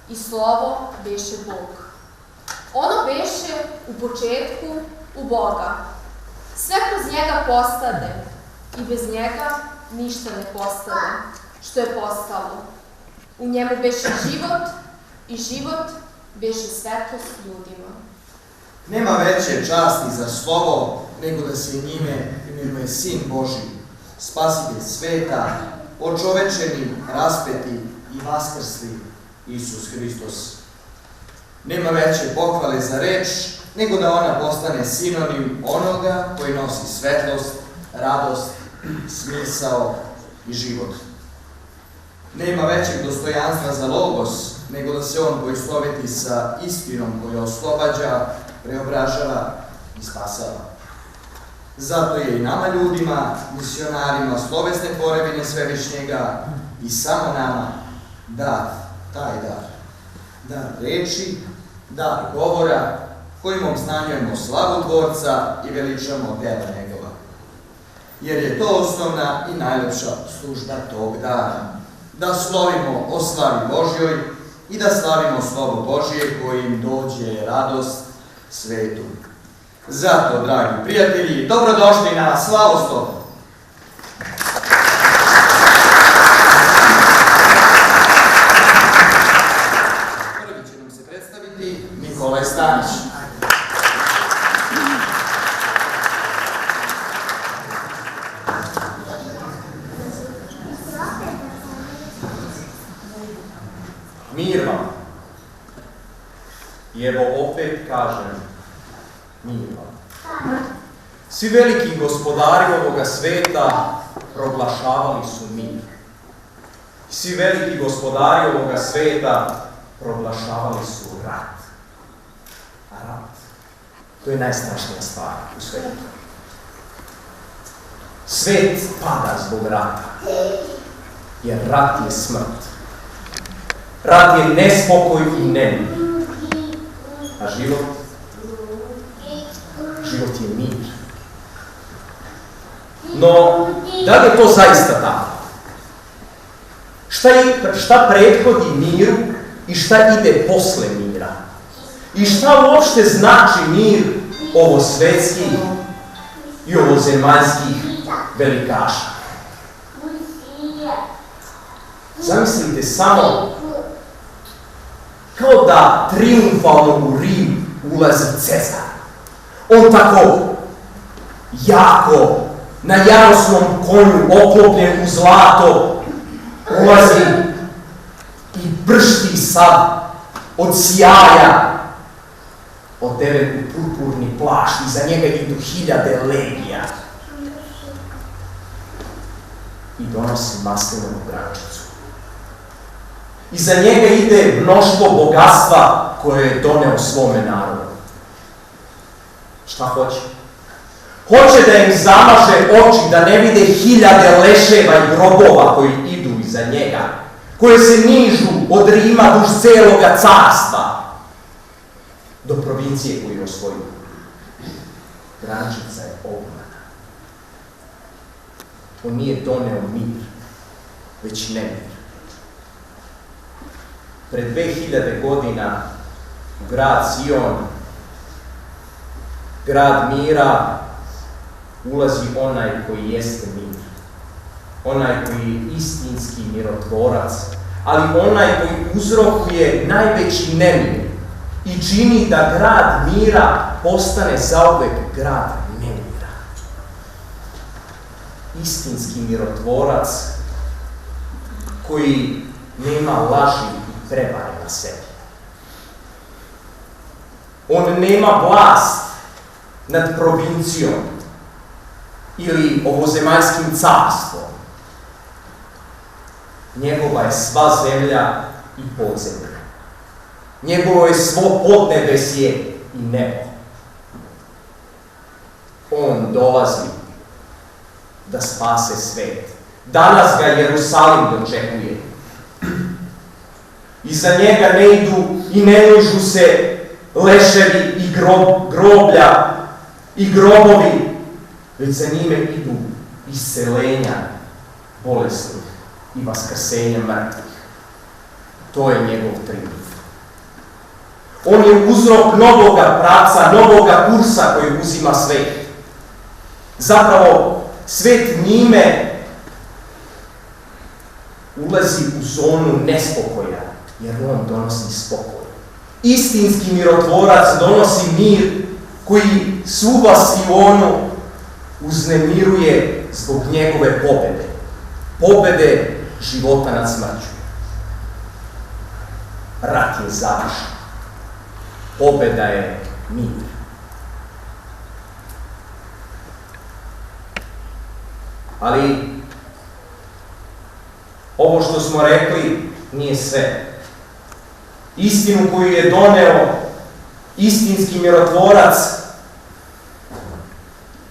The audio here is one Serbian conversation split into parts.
i slovo beše Bog. Ono beše u početku u Boga. Sve kroz njega postade i bez njega ništa ne postade, što je postalo. U njemu beše život i život beše svetlost ljudima. Nema veće časti za slovo nego da se njime imenuje Sin Božji, Spasitelj sveta, očovečeni, raspeti i vaskrsli Isus Hristos. Nema veće pohvale za reč nego da ona postane sinonim onoga koji nosi svetlost, radost, smisao i život. Nema većeg dostojanstva za logos nego da se on poistoveti sa istinom koja oslobađa, preobražava i spasava. Zato je i nama ljudima, misionarima slovesne tvorevine Svevišnjega i samo nama dat taj dar. Dar reči, dar govora, kojim obznanjujemo slavu Tvorca i veličamo dela njegova. Jer je to osnovna i najlepša služba tog dana. Da slovimo o slavi Božjoj i da slavimo slovo Božje kojim dođe radost svetu. Zato, dragi prijatelji, dobrodošli na Slavoslov. Prvi će nam se predstaviti Nikolaj Stanić. Mir vam. I evo opet kažem, mir vam. Svi veliki gospodari ovoga sveta proglašavali su mir. Svi veliki gospodari ovoga sveta proglašavali su rat. A rat, to je najstrašnija stvar u svetu. Svet pada zbog rata, jer rat je smrt. Rat je nespokoj i nemir. A život je mir. No, da li je to zaista tako? Šta prethodi miru i šta ide posle mira? I šta uopšte znači mir ovosvetskih i ovozemaljskih velikaša? Zamislite samo kao da triumfalno u Rim ulazi Cezar. On tako jako, na jarosnom konju oklopljen u zlato, ulazi i bršti sad od sjaja, odeven u purpurni plašt, iza njega idu 1000 legija i donosi maslinovu grančicu. Iza njega ide mnoštvo bogatstva koje je doneo svome narodu. Šta hoće? Hoće da im zamaže oči, da ne vide 1000 leševa i grobova koji idu iza njega, koje se nižu od Rima duž celoga carstva do provincije koju je osvojio. Grančica je obmana. On nije doneo mir, već nemir. Pred 2000 godina u grad Sion, grad mira, ulazi onaj koji jeste mir. Onaj koji je istinski mirotvorac, ali onaj koji uzrokuje najveći nemir i čini da grad mira postane zauvek grad nemira. Istinski mirotvorac koji nema laži i prevare na sebi. On nema vlast nad provincijom ili ovozemaljskim carstvom. Njegova je sva zemlja i podzemlja. Njegovo je svo podnebesje i nebo. On dolazi da spase svet. Danas ga Jerusalim dočekuje. Iza njega ne idu i ne nižu se leševi i groblja i grobovi, već za njime idu isceljenja bolesnih i vaskrsenja mrtvih. To je njegov trijumf. On je uzrok novoga pravca, novoga kursa koji uzima svet. Zapravo, svet njime ulazi u zonu nespokoja, jer on donosi spokoj. Istinski mirotvorac donosi mir koji svu vasionu uznemiruje zbog njegove pobede. Pobede života nad smrću. Rat je završen. Pobeda je mir. Ali ovo što smo rekli nije sve. Istinu koju je doneo istinski mirotvorac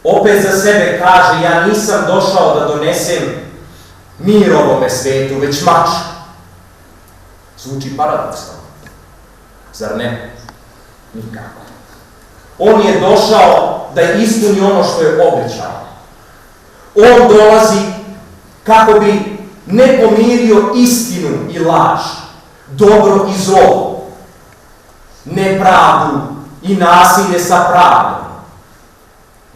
opet za sebe kaže: ja nisam došao da donesem mir ovome svetu, već mač. Zvuči paradoksalno. Zar ne? Nikako. On je došao da ispuni ono što je obećao. On dolazi kako bi ne pomirio istinu i laž, dobro i zlo, nepravdu i nasilje sa pravdom,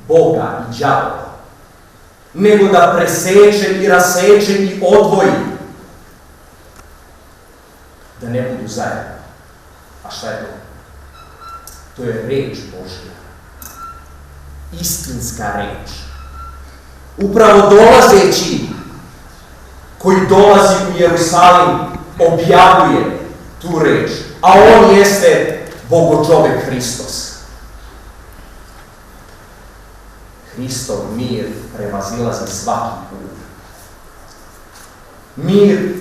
Boga i đavola, nego da preseče i raseče i odvoji, da ne budu zajedno. A šta je to? To je reč Božja. Istinska reč. Upravo dolazeći, koji dolazi u Jerusalim, objavljuje tu reč. A on jeste Bogočovek Hristos. Hristov mir prevazilazi svaki put. Mir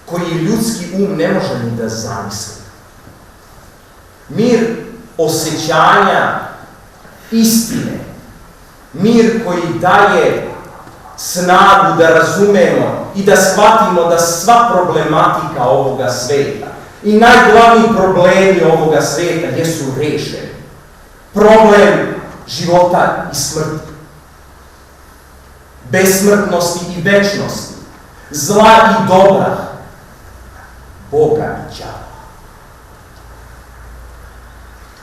koji ljudski um ne može ni da zamisli. Mir osjećanja istine. Mir koji daje snagu da razumemo i da shvatimo da sva problematika ovoga sveta i najglavniji problemi ovoga sveta jesu rešeni. Problem života i smrti, besmrtnosti i večnosti, zla i dobra, Boga i đavola.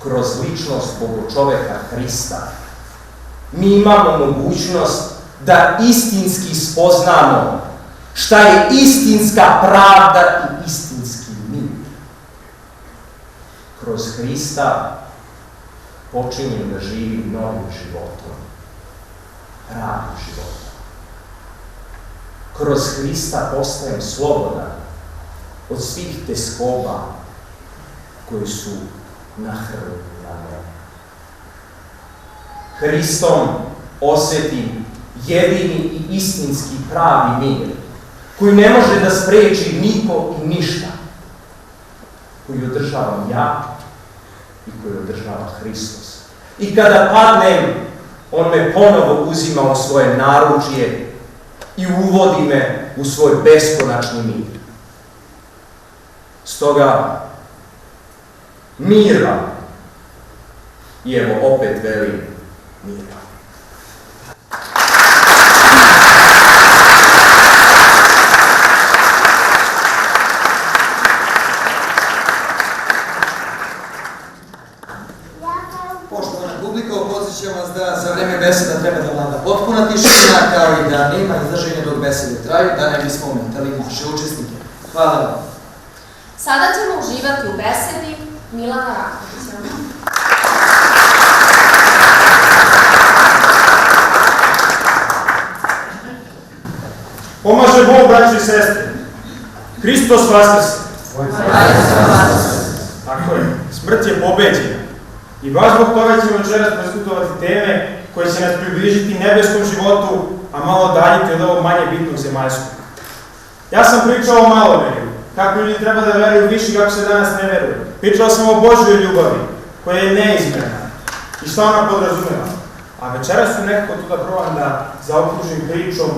Kroz ličnost Bogočoveka Hrista mi imamo mogućnost da istinski spoznamo šta je istinska pravda i istinski mir. Kroz Hrista počinjem da živim novim životom, pravim životom. Kroz Hrista postajem slobodan od svih teskoba koji su nahrlili na mene. Hristom osjetim jedini i istinski pravi mir, koji ne može da spreči niko i ništa, koji održavam ja i koji održava Hristos. I kada padnem, on me ponovo uzima u svoje naručje i uvodi me u svoj beskonačni mir. Stoga, mir vam, i evo opet velim, mir vam. Poštovana publika, podsjećam vas da za vreme beseda treba da vlada potpuna tišina, kao i da nema izraženja dok besede traju, da ne bismo ometali naše učesnike. Hvala vam. Sada ćemo uživati u besedi Milana Rakovića. Pomaže Bog, braći i sestre. Hristos vaskrse. Tako je, smrt je pobeđena. I baš zbog toga ćemo večeras diskutovati teme koje će nas približiti nebeskom životu, a malo daljiti od ovog manje bitnog zemaljskog. Ja sam pričao o maloverju, kako ljudi treba da veruju više kako se danas ne veruje. Pričao sam o Božjoj ljubavi, koja je neizmjerna i šta ona podrazumeva. A večeras su nekako tu da probam da zaokružim pričom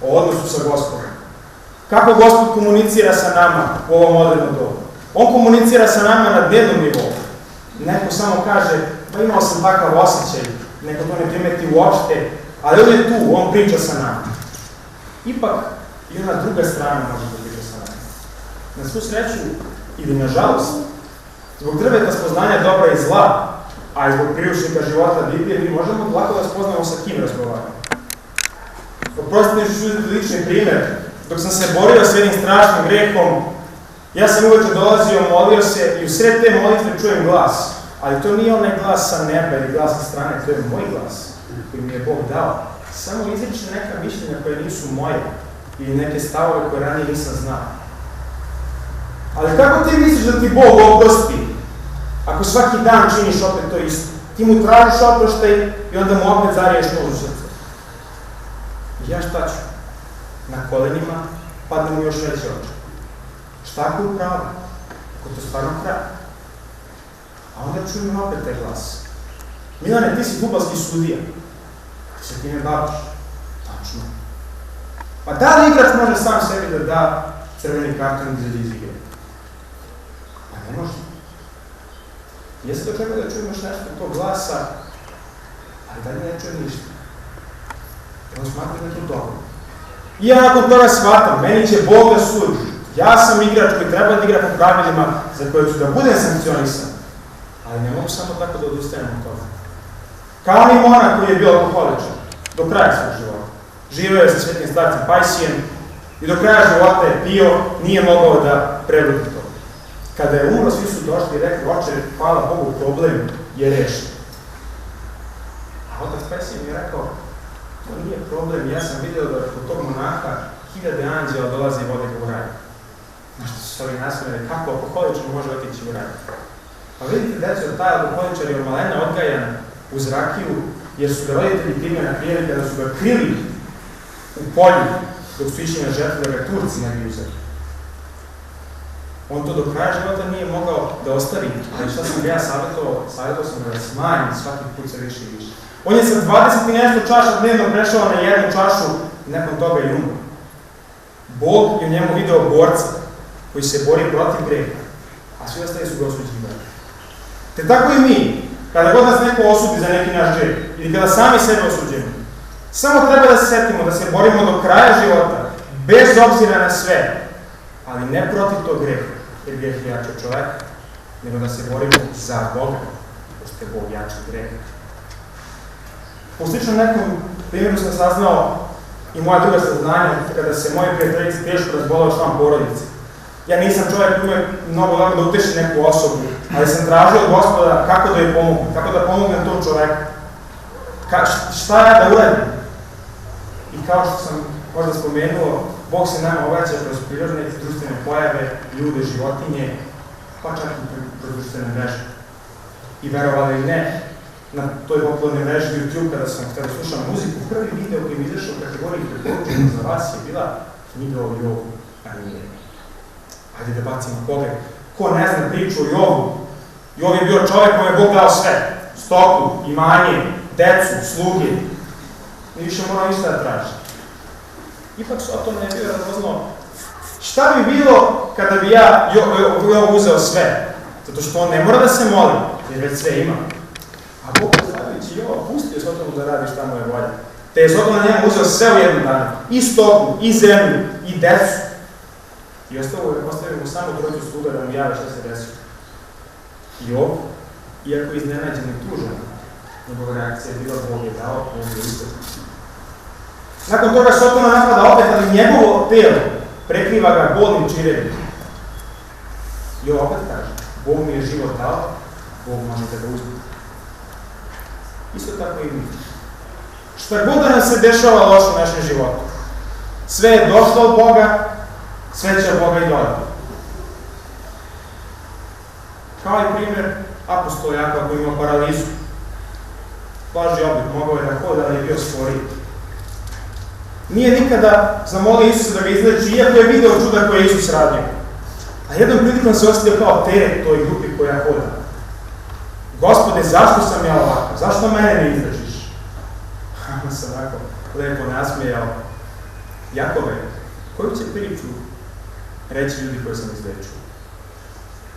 o odnosu sa Gospodom. Kako Gospod komunicira sa nama u ovom modernom dobu? On komunicira sa nama na dnevnom nivou. Neko samo kaže, pa imao sam takav osjećaj, neko to ne primeti uopšte, ali on je tu, on priča sa nama. Ipak, i ona druga strana može da priča sa nama. Na svu sreću, ili na žalost, Zbog drveta spoznanja dobra i zla, a i zbog priručnika života Biblije, mi možemo lako da spoznamo sa kim razgovaramo. Oprostite, ću uzeti lični primjer. Dok sam se borio s jednim strašnim grehom, ja sam uveče dolazio, molio se i u sred te molitve čujem glas. Ali to nije onaj glas sa neba ili glas sa strane, to je moj glas koji mi je Bog dao. Samo izriče neka mišljenja koje nisu moje ili neke stavove koje ranije nisam znao. Ali kako ti misliš da ti Bog oprosti ako svaki dan činiš opet to isto? Ti mu tražiš oproštaj i onda mu opet zariješ nož u srce. I ja šta ću? Na kolenima padne mu još veće oči. Šta ako je upravo? Ako to stvarno kraj? A onda čujem opet taj glas. Milane, ti si fudbalski sudija. Ti se time baviš. Tačno. Pa da li igrač može sam sebi da da crveni karton i izađe iz igre? Pa ne može. Ja sam dočekao da čujem još nešto od tog glasa, ali dalje ne čujem ništa. Evo smatram da je to dobro. I ja nakon toga shvatam, meni će Bog da sudi. Ja sam igrač koji treba da igra po pravilima za koje ću da budem sankcionisan. Ali ne mogu samo tako da odustajem od toga. Kao ni monak koji je bio alkoholičan, do kraja svog života. Živeo je sa svetim starcem Pajsijem i do kraja života je pio, nije mogao da prevrti to. Kada je umro, svi su došli i rekli, oče, hvala Bogu, problem je rešen. A otac Pajsije mi je rekao, to nije problem, ja sam vidio da kod tog monaha 1000 anđela dolaze i vode ga u raj. Na što su se ovi nasmijali, kako alkoholičan može otići u raj? Pa vidite, deco, da taj alkoholičar je od malena odgajan uz rakiju, jer su ga roditelji time naprijeli kada su ga krili u polju, dok su išli na žetvu da ga Turci ne bi uzeli. On to do kraja života nije mogao da ostavi, ali šta sam ga ja savjetovao sam ga da smanji svaki put se više i više. On je sa 20 i nešto čaša dnevno prešao na jednu čašu i nakon toga i umro. Bog je u njemu video borca koji se bori protiv greha, a svi ostali su ga osuđivali. Te tako i mi, kada god nas neko osudi za neki naš greh, ili kada sami sebe osuđujemo, samo treba da se setimo da se borimo do kraja života, bez obzira na sve, ali ne protiv tog greha, jer greh je jači od čoveka, nego da se borimo za Boga, pošto je Bog jači od greha. U sličnom nekom primjeru sam saznao i moja druga saznanja kada se moji prijateljici teško razbolao član porodice. Ja nisam čovjek koji je mnogo lako da uteši neku osobu, ali sam tražio od Gospoda kako da joj pomognem, kako da pomognem tom čoveku. Šta ja da uradim? I kao što sam možda spomenuo, Bog se nama obraća kroz prirodne i društvene pojave, ljude, životinje, pa čak i kroz društvene mreže. I verovali ili ne, na toj popularnoj mreži YouTube kada slušam muziku, prvi video koji mi izašao u kategoriji preporučeno za vas je bila knjiga o Jovu, a nije. Hajde da bacimo pogled. Ko ne zna priču o Jovu? Jov je bio čovjek kome je Bog dao sve. Stoku, imanje, decu, sluge. I više mora ništa da traži. Ipak se o tome ne bio razložno. Šta bi bilo kada bi ja Jov uzeo sve? Zato što on ne mora da se moli, jer već sve ima. A Bog stavljajući Jova pustio Sodomu da radi šta mu je volja. Te je Sodom na njemu uzeo sve u jednom danu. I stoku, i zemlju, i decu. I ostavio mu samo trojicu sluga da mu jave šta se desilo. Jov, iako iznenađen i tužan, njegova reakcija je bila Bog je dao, Bog je ispred. Nakon toga Sotona napada opet, ali njegovo telo prekriva ga bolnim čirevima. Jov opet kaže, Bog mi je život dao, Bog možete da uzmete. Isto tako i mi. Šta god da nam se dešava loše u našem životu, sve je došlo od Boga, sve će od Boga i dodati. Kao i primjer apostola Jakova koji imao paralizu. Blaži oblik, mogao je da hoda, ali je bio sporiji. Nije nikada zamolio Isusa da ga izleči, iako je video čuda koje je Isus radio. A jednom prilikom se osetio kao teret toj grupi koja hoda. Gospode, zašto sam ja ovako? Zašto mene ne izlečiš? On se onako lepo nasmijao. Jakove, koju će priču reći ljudi koje sam izlečio?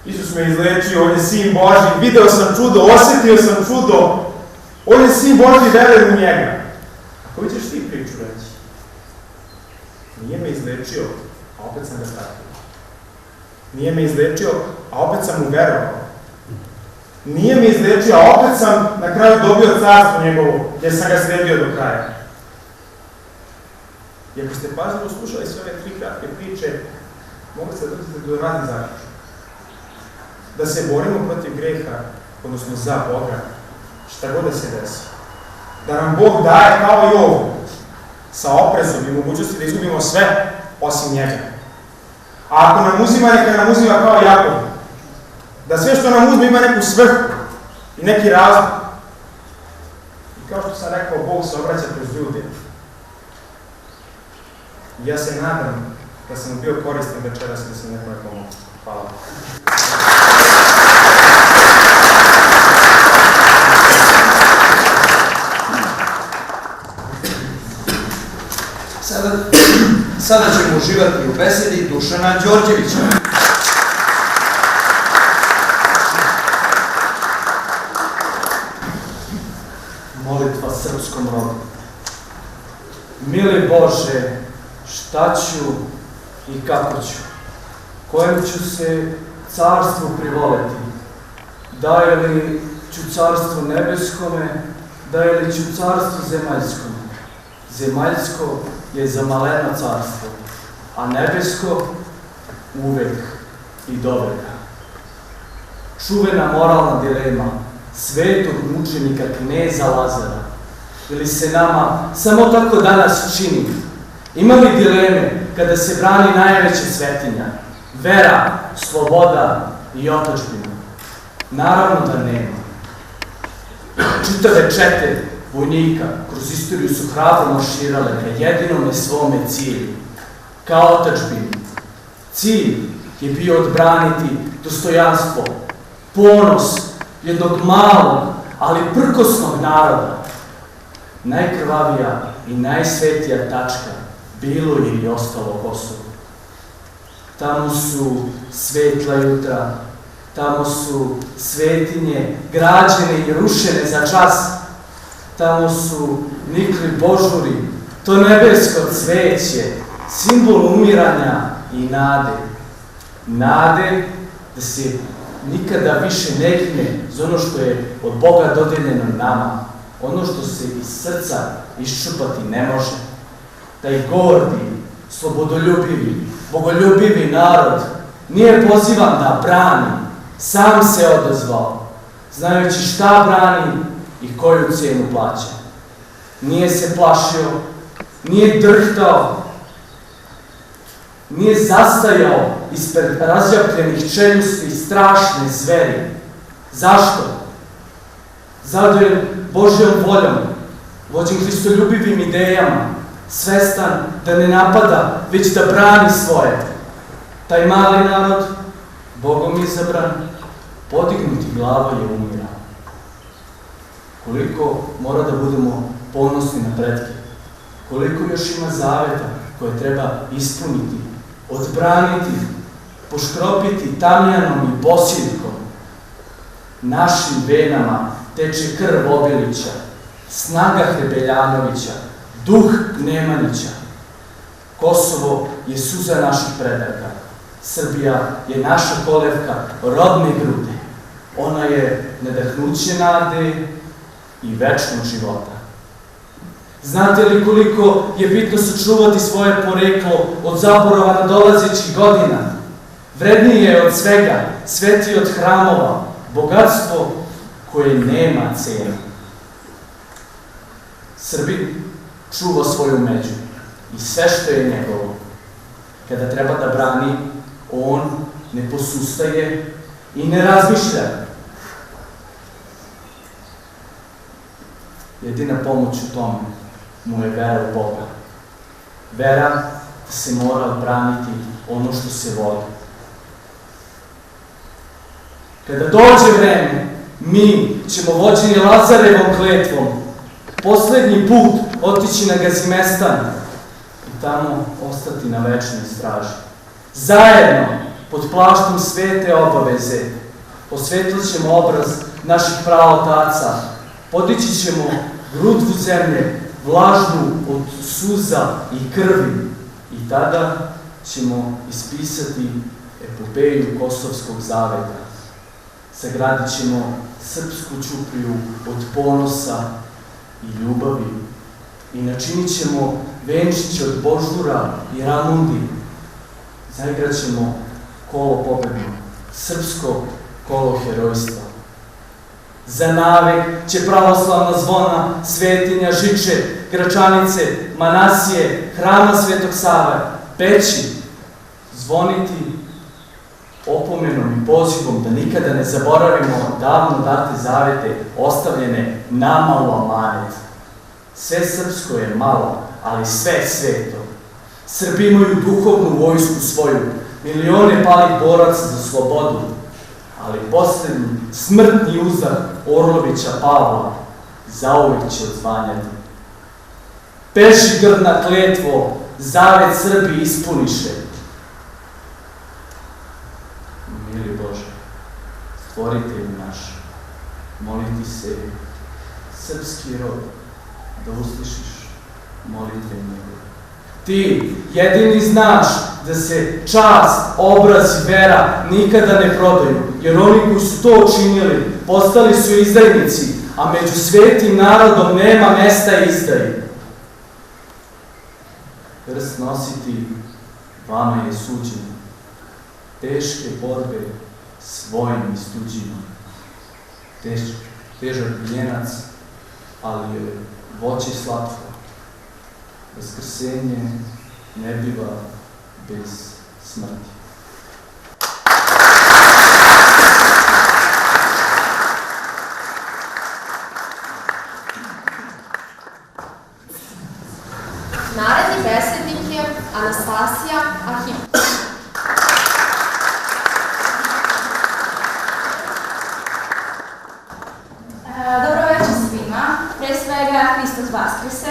Isus me izlečio, on je Sin Božji, video sam čudo, osetio sam čudo. On je Sin Božji, verujem u njega. A koju ćeš ti priču reći? Nije me izlečio, a opet sam ga statio. Nije me izlečio, a opet sam mu verovao. Nije me izlečio, a opet sam na kraju dobio carstvo njegovo, jer sam ga sredio do kraja. I ako ste pažljivo slušali sve ove 3 kratke priče, mogu se doći do raznih zaključaka. Da se borimo protiv greha, odnosno za Boga, šta god da se desi. Da nam Bog daje kao i ovo, sa oprezom i mogućnosti da izgubimo sve osim njega. A ako nam uzima, neka nam uzima kao Jakov. Da sve što nam uzme ima neku svrhu i neki razlog. I kao što sam rekao, Bog se obraća kroz ljude. I ja se nadam da sam bio koristan večeras da sam nekome pomogao. Hvala. Sada ćemo uživati u besedi Dušana Đorđevića. Molitva srpskom rodu. Mili Bože, šta ću i kako ću? Kojem ću se carstvu privoleti? Daje li ću carstvu nebeskome, daje li ću carstvu zemaljskome? Zemaljsko je za maleno carstvo, a nebesko uvek i doveka. Čuvena moralna dilema svetog mučenika kneza Lazara, ili se nama samo tako danas čini? Ima li dileme kada se brani najveća svetinja, vera, sloboda i otadžbina? Naravno da nema. Čitave čete vojnika kroz istoriju su hrabro marširale ka jedinome svome cilju, ka otadžbini. Cilj je bio odbraniti dostojanstvo, ponos jednog malog, ali prkosnog naroda. Najkrvavija i najsvetija tačka bilo je i ostalo Kosovo. Tamo su svetla jutra, tamo su svetinje građene i rušene za čas. Tamo su nikli božuri, to nebesko cveće, simbol umiranja i nade. Nade da se nikada više ne gine za ono što je od Boga dodeljeno nama, ono što se iz srca iščupati ne može. Taj gordi, slobodoljubivi, bogoljubivi narod nije pozivan da brani, sam se odazvao, znajući šta brani i koju cijenu plaća. Nije se plašio, nije drhtao, nije zastajao ispred razjapljenih čeljusti i strašne zveri. Zašto? Zadovoljen Božjom voljom, vođen hristoljubivim idejama, svestan da ne napada, već da brani svoje. Taj mali narod, Bogom izabran, podignuti glava je umirao. Koliko mora da budemo ponosni na pretke, koliko još ima zaveta koje treba ispuniti, odbraniti, poškropiti tamjanom i bosiljkom. Našim venama teče krv Obilića, snaga Hrebeljanovića, duh Nemanjića. Kosovo je suza naših predaka. Srbija je naša kolevka rodne grude. Ona je nadahnuće nade i večnog života. Znate li koliko je bitno sačuvati svoje poreklo od zaborava nadolazećih godina? Vrednije je od svega, svetije od hramova, bogatstvo koje nema cenu. Srbin čuva svoju među i sve što je njegovo. Kada treba da brani, on ne posustaje i ne razmišlja. Jedina pomoć u tome mu je vera u Boga. Vera da se mora odbraniti ono što se voli. Kada dođe vreme, mi ćemo vođeni Lazarevom kletvom poslednji put otići na Gazimestan i tamo ostati na večnoj straži. Zajedno, pod plaštom svete obaveze, osvetlit ćemo obraz naših praotaca, podići ćemo grudvu zemlje, vlažnu od suza i krvi, i tada ćemo ispisati epopeju Kosovskog zaveta. sagradit ćemo srpsku ćupriju od ponosa i ljubavi i načinit ćemo venčiće od božura i ramundi. Zaigrat ćemo kolo pobedno, srpsko kolo herojstva. Za navek će pravoslavna zvona, Svetinja, Žiče, Gračanice, Manasije, Hrama Svetog Save peći, zvoniti opomenom i pozivom da nikada ne zaboravimo davno date zavete ostavljene nama u amanet. Sve srpsko je malo, ali sve sveto. Srbi imaju duhovnu vojsku svoju, milione palih boraca za slobodu, ali posljednji smrtni uzdah Orlovića Pavla zauvek će odzvanjati. Peši grdna kletvo, zavet Srbi ispuniše. Mili Bože, stvoritelj naš, moliti se, srpski rod, da uslišiš molitve njegove. Ti jedini znaš da se čast, obraz i vera nikada ne prodaju, jer oni koji su to učinili postali su izdajnici, a među svetim narodom nema mesta izdaji. Krst nositi vama je suđeno, teške borbe svojim i s tuđima. Težak vijenac, ali je voće slatko. Vaskrsenje ne biva bez smrti. Naredni besednik je Anastasija Arhipović. Dobro večer svima. Pre svega, Hristos Vaskrese.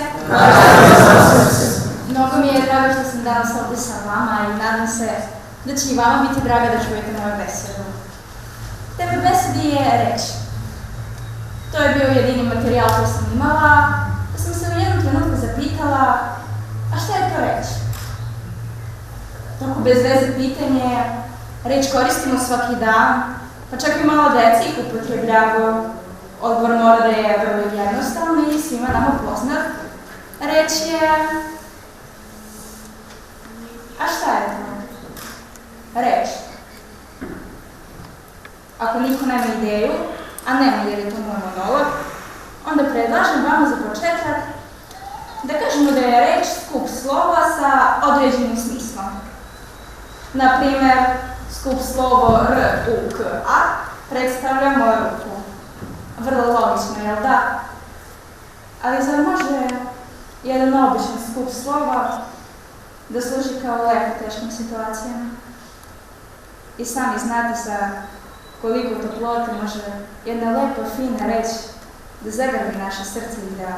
Mnogo mi je drago što sam danas ovde sa vama i nadam se da će i vama biti drago da čujete moju besedu. Tema besedi je reč. To je bio jedini materijal koji sam imala, pa sam se u jednom trenutku zapitala, a šta je to reč? Tako bez veze pitanje, reč koristimo svaki dan, pa čak i malo deca ih upotrebljavaju. Odgovor mora da je vrlo jednostavno i svima nama poznat. Reč je... A šta je to? Reč. Ako niko nema ideju, a nema jer je to moj monolog, onda predlažem vama za početak da kažemo da je reč skup slova sa određenim smislom. Naprimer, skup slovo R, U, K, A predstavlja moju ruku. Vrlo logično, jel da? Ali zar može jedan običan skup slova da služi kao lek u teškim situacijama? I sami znate sa koliko toplote može jedna lepa, fina reč da zagrbi naše srce i da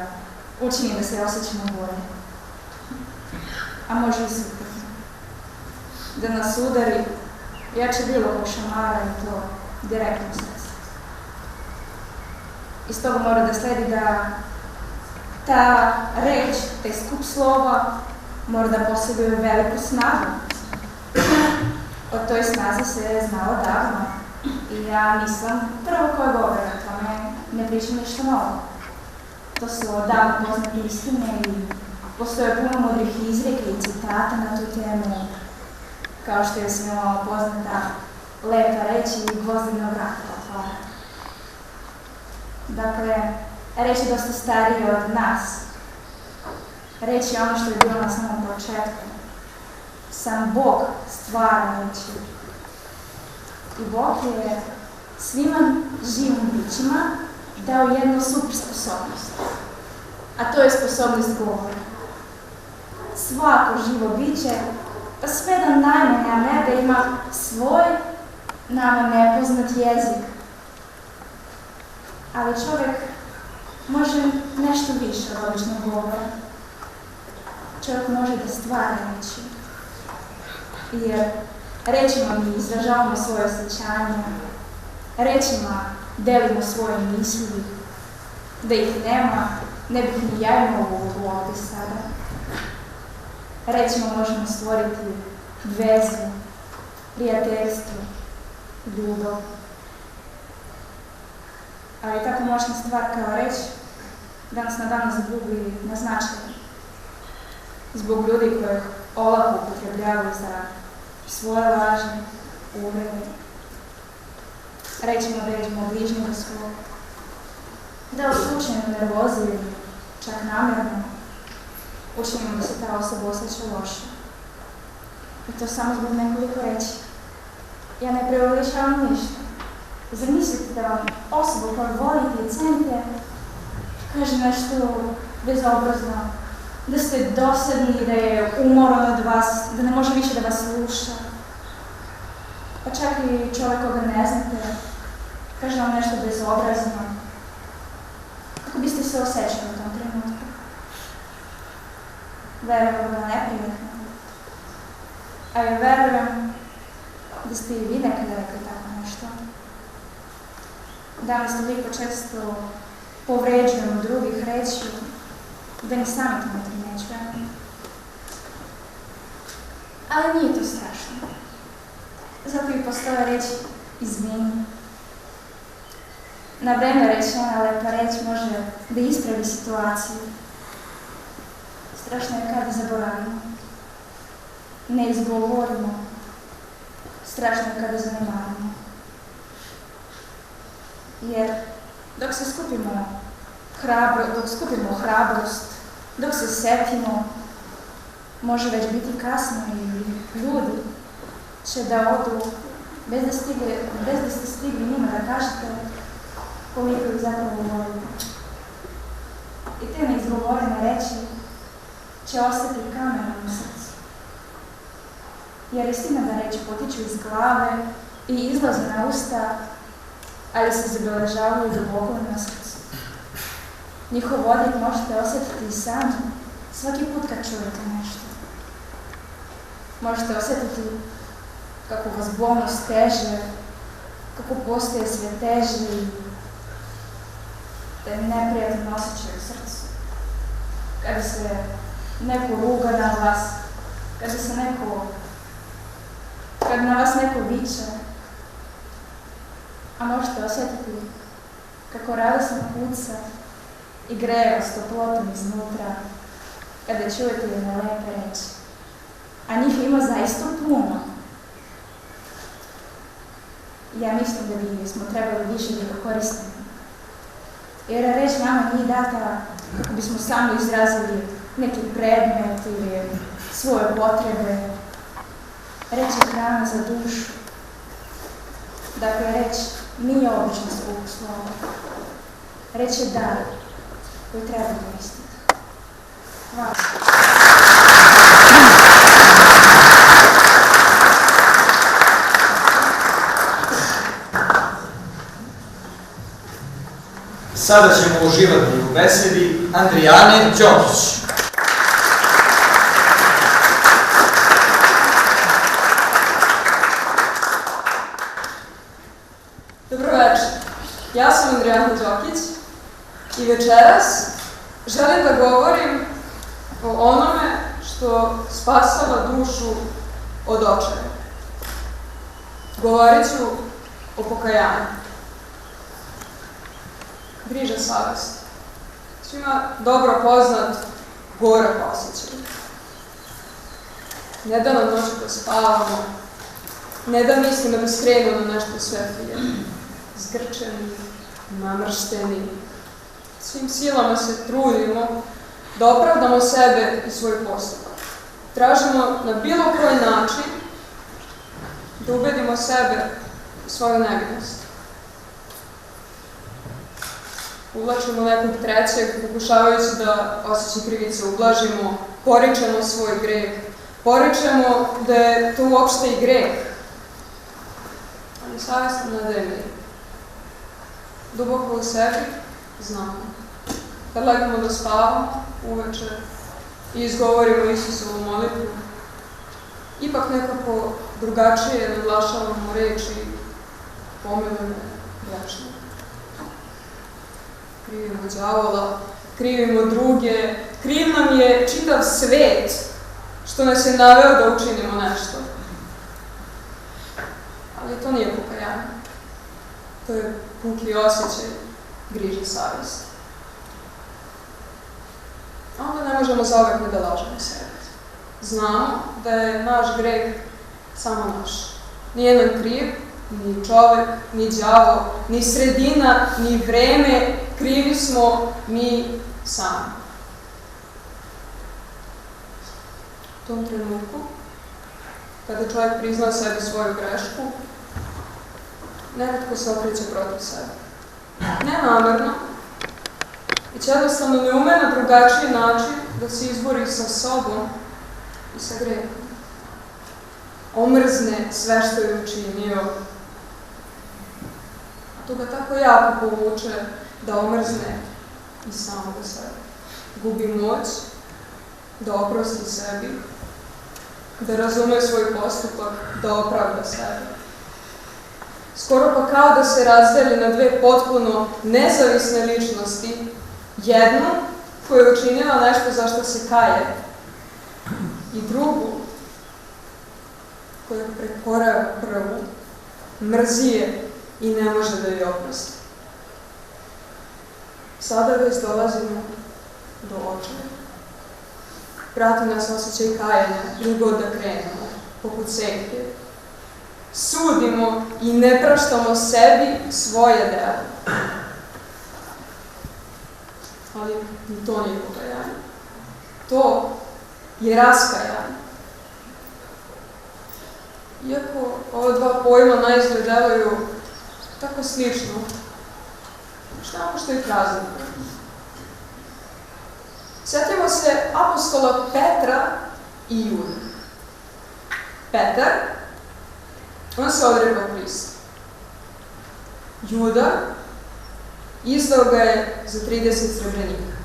učini da se osjećamo bolje. A može i suprotno. Da nas udari jače bilo kog šamara i to direktno u srce. Iz toga mora da sledi da ta reč, taj skup slova, mora da posjeduje veliku snagu. O toj snazi se znalo davno i ja nisam prvo koja govore o tome, ne pričam ništa novo. To su davno poznate istine i postoje puno modrih izreka i citata na tu temu, kao što je svima poznata lepa reč i gvozdena vrata otvara. Dakle, reč je dosta starija od nas. Reč je ono što je bilo na samom početku. Sam Bog stvara reči. I Bog je svima živim bićima dao jednu super sposobnost. A to je sposobnost govora. Svako živo biće, pa sve do najmanja neba ima svoj nama nepoznat jezik. Ali čovjek može nešto više od običnog govora. Čovjek može da stvara reči. Jer rečima mi izražavamo svoje osjećanja, rečima delimo svoje misli. Da ih nema, ne bih ni ja imala ulogu ovdje sada. Rečima možemo stvoriti vezu, prijateljstvo, ljubav. ali tako moćna stvar kao reći danas na dan zagubi na značaju. Zbog ljudi koje olako upotrebljavaju za svoje lažne uvrede. Rećemo da jeđemo bližnjega svog, da u slučaju nervozi ili čak namjerno učinimo da se ta osoba osjeća loše. I to samo zbog nekoliko reći. Ja ne preuveličavam ništa. Zamislite da vam osoba koju volite i cenite kaže nešto bezobrazno, da ste dosadni, da je umoran od vas, da ne može više da vas sluša. Pa čak i čovjek koga ne znate kaže vam nešto bezobrazno. Kako biste se osjećali u tom trenutku? Verujem da neprijatno. A ja verujem da ste i vi nekada rekli tako nešto. Danas toliko često povređujemo drugih reći da ni sami to ne primjećujemo. Ali nije to strašno. Zato i postoje reći izvini. Na vreme rečena lepa reč može da ispravi situaciju. Strašno je kada zaboravimo. Ne izgovorimo. Strašno je kada zanemarimo. Jer dok skupimo hrabrost, dok se setimo, može već biti kasno i ljudi će da odu bez da ste stigli njima da kažete koliko ih zapravo volite. I te neizgovorene reči će ostati kamenom u srcu. Jer istina da reči potiču iz glave i izlaze na usta, ali se zabeležavaju duboko na srcu. Njihov odjek možete osjetiti i sami, svaki put kad čujete nešto. Možete osjetiti kako vas bolno steže, kako postaje sve teže i da je neprijatan osjećaj u srcu. Kada se neko ruga na vas, kada na vas neko viče, a možete osjetiti kako radosno kuca i greje vas toplotom iznutra kada čujete jedne lepe reči. A njih ima zaista puno. Ja mislim da bismo trebali više da ga koristimo. Jer reč nama nije data kako bismo samo izrazili neki predmet ili svoje potrebe. Reč je hrana za dušu. Dakle, reč nije obično zvuk slova. Reč je dar koji treba koristiti. Hvala. Sada ćemo uživati u besedi Andrijane Đokić. Dobro večer, ja sam Andrijana Đokić i večeras želim da govorim o onome što spasava dušu od očaja. Govorit ću o pokajanju. Griža savest. Svima dobro poznat gorak osjećaj. Ne da nam noći da spavamo, ne da mislimo da skrenemo na nešto svetlije. Zgrčeni, namršteni. Svim silama se trudimo da opravdamo sebe i svoj postupak. Tražimo na bilo koji način da ubedimo sebe i svoju nevinost. Uvlačimo nekog trećeg, pokušavajući da osjećaj krivice ublažimo, poričemo svoj greh, poričemo da je to uopšte i greh. Ali savjest nam ne daje mir. Duboko u sebi znamo. Kad legnemo da spavamo uveče i izgovorimo Isusovu molitvu, ipak nekako drugačije naglašavamo reči pomiljene grešne. Krivimo đavola, krivimo druge, kriv nam je čitav svet što nas je naveo da učinimo nešto. Ali to nije pokajanje. To je puki osjećaj griže savjest. A onda ne možemo zauvek ni da lažemo sebe. Znamo da je naš greh samo naš. Nije nam kriv ni čovek, ni đavo, ni sredina, ni vreme, krivi smo mi sami. U tom trenutku, kada čovjek prizna sebi svoju grešku, neretko se okreće protiv sebe. Ne namerno, već jednostavno ne ume na drugačiji način da se izbori sa sobom i sa grehom. Omrzne sve što je učinio, a to ga tako jako povuče da omrzne i samoga sebe. Gubi moć da oprosti sebi, da razume svoj postupak, da opravda sebe. Skoro pa kao da se razdeli na dve potpuno nezavisne ličnosti, jednu koja je učinila nešto za što se kaje i drugu koja prekorava prvu, mrzi je i ne može da joj oprosti. Sada već dolazimo do očaja. Prati nas osjećaj kajanja, gdje god da krenemo, poput sekte. Sudimo i ne praštamo sebi svoje delo. Ali ni to nije pokajanje. To je raskajanje. Iako ova dva pojma naizgled deluju tako slično, šta možda ih razlikuje? Sjetimo se apostola Petra i Jude. Petar, on se odrekao Hrista. Juda, izdao ga je za 30 srebrenika.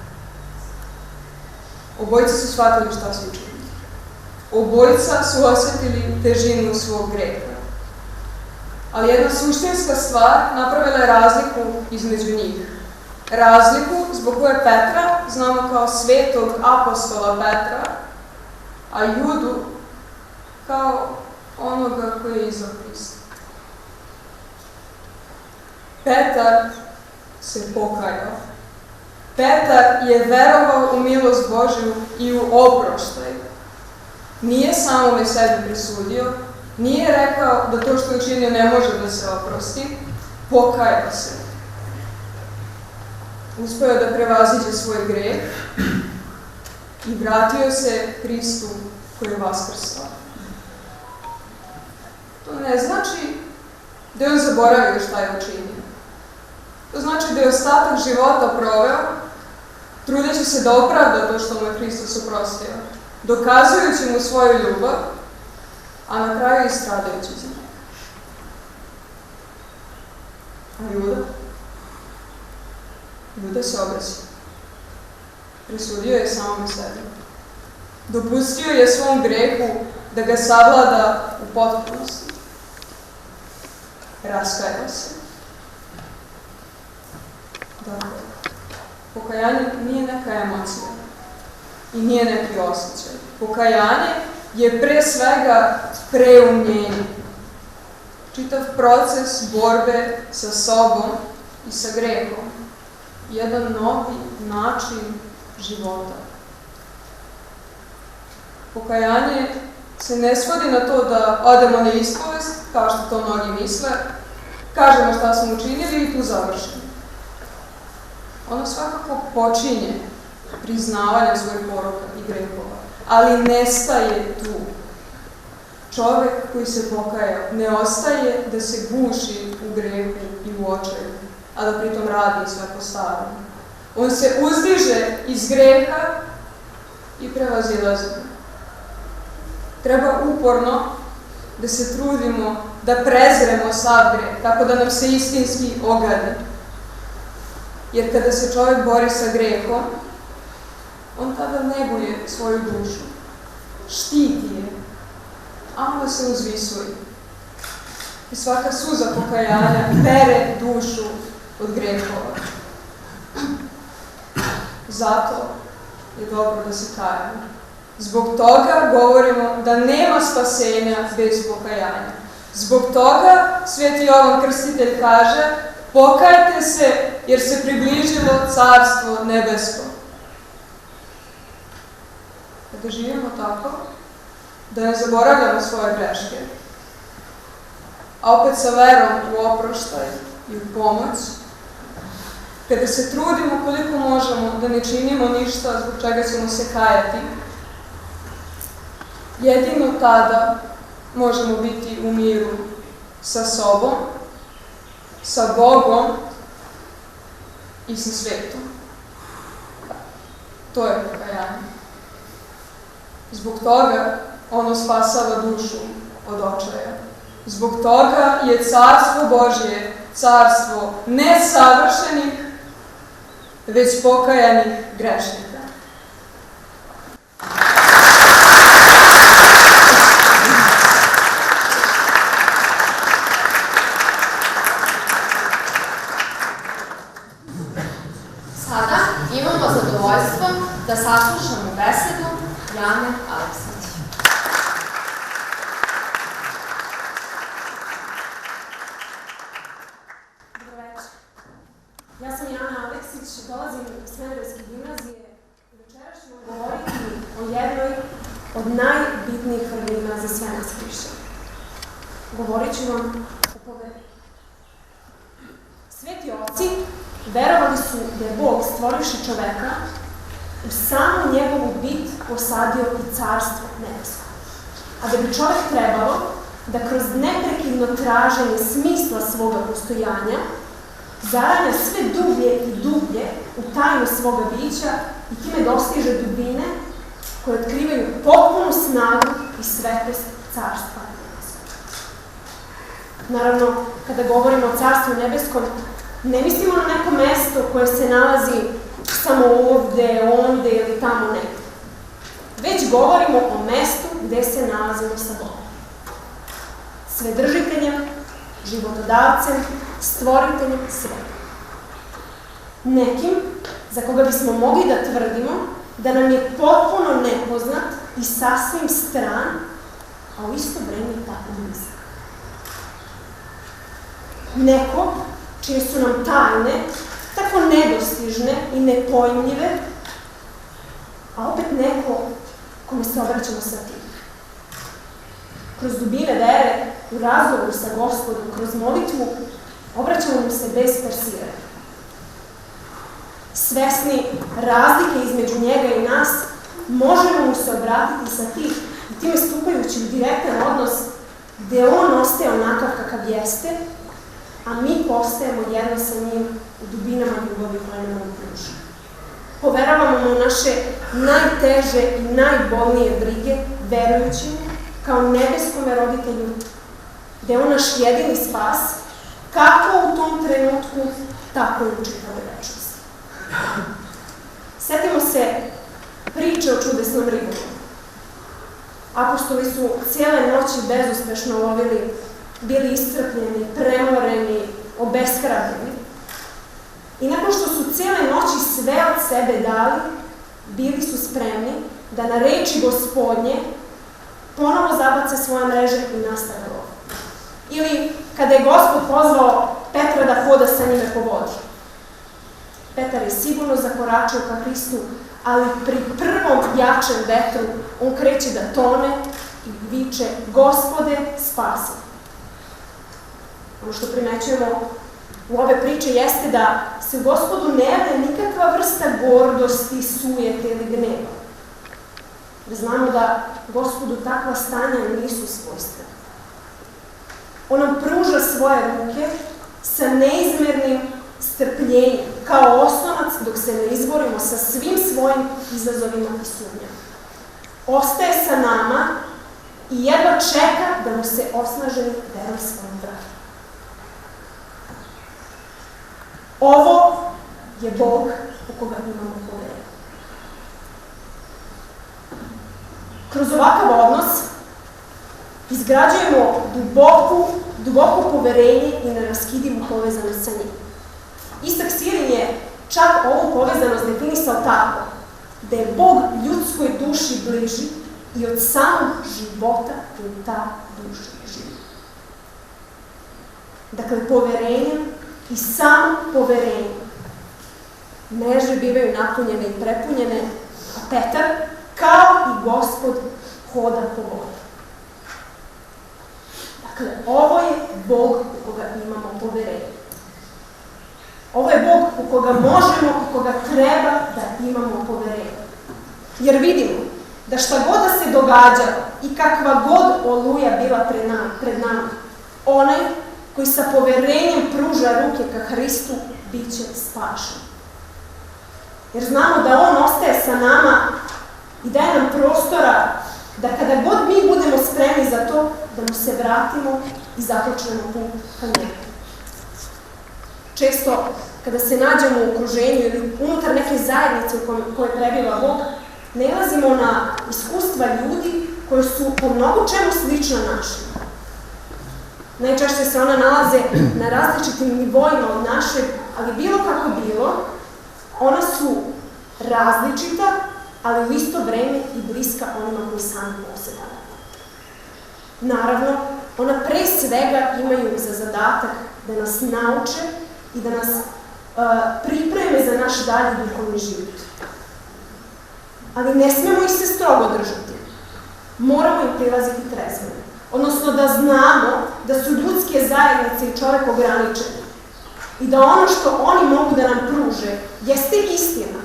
Obojica su shvatili šta su učinili. Obojica su osjetili težinu svog greha. Ali jedna suštinska stvar napravila je razliku između njih. Razliku zbog koje Petra znamo kao svetog apostola Petra, a Judu kao onoga koji je izdao Hrista. Petar se pokajao. Petar je verovao u milost Božju i u oproštaj. Nije samome sebi presudio, nije rekao da to što je učinio ne može da se oprosti, pokajao se. Uspeo je da prevaziđe svoj greh i vratio se Hristu koji je vaskrstao. To ne znači da je on zaboravio šta je učinio. To znači da je ostatak života proveo trudeći se da opravda to što mu je Hristos oprostio, dokazujući mu svoju ljubav, a na kraju i stradajući za njega. A Juda se obrazio. Presudio je samome sebi. Dopustio je svom grehu da ga savlada u potpunosti. Raskajao se. Dakle, pokajanje nije neka emocija i nije neki osjećaj. Pokajanje je pre svega preumljenje. Čitav proces borbe sa sobom i sa grehom. Jedan novi način života. Pokajanje se ne svodi na to da odemo na ispovest, kao što to mnogi misle, kažemo šta smo učinili i tu završimo. Ono svakako počinje priznavanjem svojih poroka i grehova, ali ne staje tu. Čovek koji se pokajao ne ostaje da se guši u grehu i u očaju, a da pritom radi sve po starom. On se uzdiže iz greha i prevazilazi. Treba uporno da se trudimo da prezremo sav greh, tako da nam se istinski ogadi. Jer kada se čovjek bori sa grehom, on tada neguje svoju dušu, štiti je, a onda se uzvisuje. I svaka suza pokajanja pere dušu od grehova. Zato je dobro da se kajemo. Zbog toga govorimo da nema spasenja bez pokajanja. Zbog toga Sveti Jovan Krstitelj kaže: pokajte se jer se približilo Carstvo nebesko. Kada živimo tako, da ne zaboravljamo svoje greške, a opet sa verom u oproštaj i u pomoć, kada se trudimo koliko možemo da ne činimo ništa zbog čega ćemo se kajati, jedino tada možemo biti u miru sa sobom, sa Bogom i sa svetom. To je pokajanje. Zbog toga ono spasava dušu od očaja. Zbog toga je Carstvo Božje carstvo ne savršenih, već pokajanih grešnika. Sada imamo zadovoljstvo da saslušamo besedu Jane Aleksić. Dobro večer. Ja sam Jana Aleksić, dolazim iz Smederevske gimnazije i večeras ću vam govoriti o jednoj od najbitnijih vrlina za sve nas hrišćane. Govorit ću vam o poverenju. Sveti oci verovali su da je Bog, stvorivši čoveka, u samu njegovu bit posadio i carstvo nebesko. A da bi čovek trebalo da kroz neprekidno traženje smisla svoga postojanja zaranja sve dublje i dublje u tajnu svoga bića i time dostiže dubine koje otkrivaju potpunu snagu i svetlost carstva nebeskog. Naravno, kada govorimo o carstvu nebeskom, ne mislimo na neko mesto koje se nalazi samo ovde, onde ili tamo negde. Već govorimo o mestu gde se nalazimo sa Bogom. Svedržiteljem, životodavcem, stvoriteljem sveta. Nekim za koga bismo mogli da tvrdimo da nam je potpuno nepoznat i sasvim stran, a u isto vreme i tako blizak. Neko čije su nam tajne tako nedostižne i nepojmljive, a opet neko kome se obraćamo sa tim. Kroz dubine vere, u razgovoru sa Gospodom, kroz molitvu, obraćamo mu se bez persiranja. Svesni razlike između njega i nas, možemo mu se obratiti sa tim i time stupajući u direktan odnos gde on ostaje onakav kakav jeste, a mi postajemo jedno sa njim u dubinama ljubavi koje nam okruža. Poveravamo mu naše najteže i najbolnije brige, verujući mu kao nebeskome roditelju, da je on naš jedini spas, kako u tom trenutku, tako i u čitavoj večnosti. Setimo se priče o čudesnom ribolovu. Apostoli su cijele noći bezuspešno lovili, bili iscrpljeni, premoreni, obeshrabljeni. I nakon što su cijele noći sve od sebe dali, bili su spremni da na reči Gospodnje ponovo zabace svoje mreže i nastave lov. Ili kada je Gospod pozvao Petra da hoda sa njime po vodi. Petar je sigurno zakoračio ka Hristu, ali pri prvom jačem vetru on kreće da tone i viče: Gospode, spasi. Ono što primećujemo u ove priče jeste da se u Gospodu ne javlja nikakva vrsta gordosti, sujete ili gneva. Da znamo da Gospodu takva stanja nisu svojstvena. On nam pruža svoje ruke sa neizmernim strpljenjem, kao oslonac dok se ne izborimo sa svim svojim izazovima i sumnjama. Ostaje sa nama i jedva čeka da mu se osnaženi verom svojom vrati. Ovo je Bog u koga imamo poverenje. Kroz ovakav odnos izgrađujemo duboko poverenje i neraskidivu povezanost sa njim. Istak Sirin je čak ovu povezanost definisao tako da je Bog ljudskoj duši bliži i od samog života u ta duša živi. Dakle, poverenjem i samo poverenjem. Mreže bivaju napunjene i prepunjene, a Petar, kao i Gospod, hoda po vodi. Dakle, ovo je Bog u koga imamo poverenje. Ovo je Bog u koga možemo i koga treba da imamo poverenje. Jer vidimo da šta god da se događalo i kakva god oluja bila pred nama, onaj koji sa poverenjem pruža ruke ka Hristu, bit će spašen. Jer znamo da on ostaje sa nama i daje nam prostora da kada god mi budemo spremni za to, da mu se vratimo i započnemo put ka njemu. Često, kada se nađemo u okruženju ili unutar neke zajednice u kojoj prebiva Bog, nailazimo na iskustva ljudi koji su po mnogo čemu slična našim. Najčešće se ona nalaze na različitim nivoima od našeg, ali bilo kako bilo, ona su različita, ali u isto vreme i bliska onima koji sami posjedaju. Naravno, ona pre svega imaju za zadatak da nas nauče i da nas pripreme za naš dalji duhovni život. Ali ne smemo ih se strogo držati. Moramo im prilaziti trezveno. Odnosno da znamo da su ljudske zajednice i čovek ograničeni. I da ono što oni mogu da nam pruže jeste istina,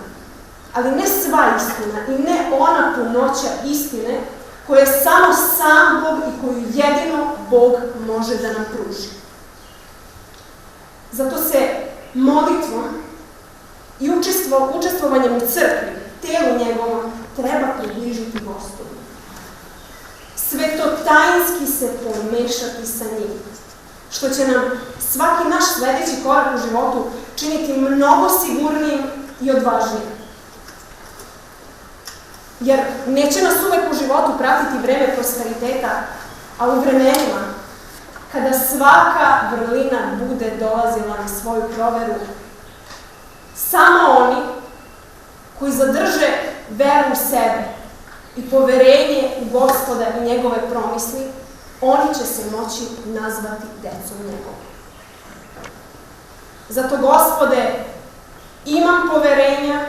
ali ne sva istina i ne ona punoća istine koja je samo sam Bog i koju jedino Bog može da nam pruži. Zato se molitvom i učestvovanjem u crkvi, telu njegovom, treba približiti Gospodu. Svetotajinski se pomešati sa njim, što će nam svaki naš sledeći korak u životu činiti mnogo sigurnijim i odvažnijim. Jer neće nas uvek u životu pratiti vreme prosperiteta, a u vremenima kada svaka vrlina bude dolazila na svoju proveru, samo oni koji zadrže veru u sebe i poverenje u Gospoda i njegove promisli, oni će se moći nazvati decom njegovom. Zato, Gospode, imam poverenja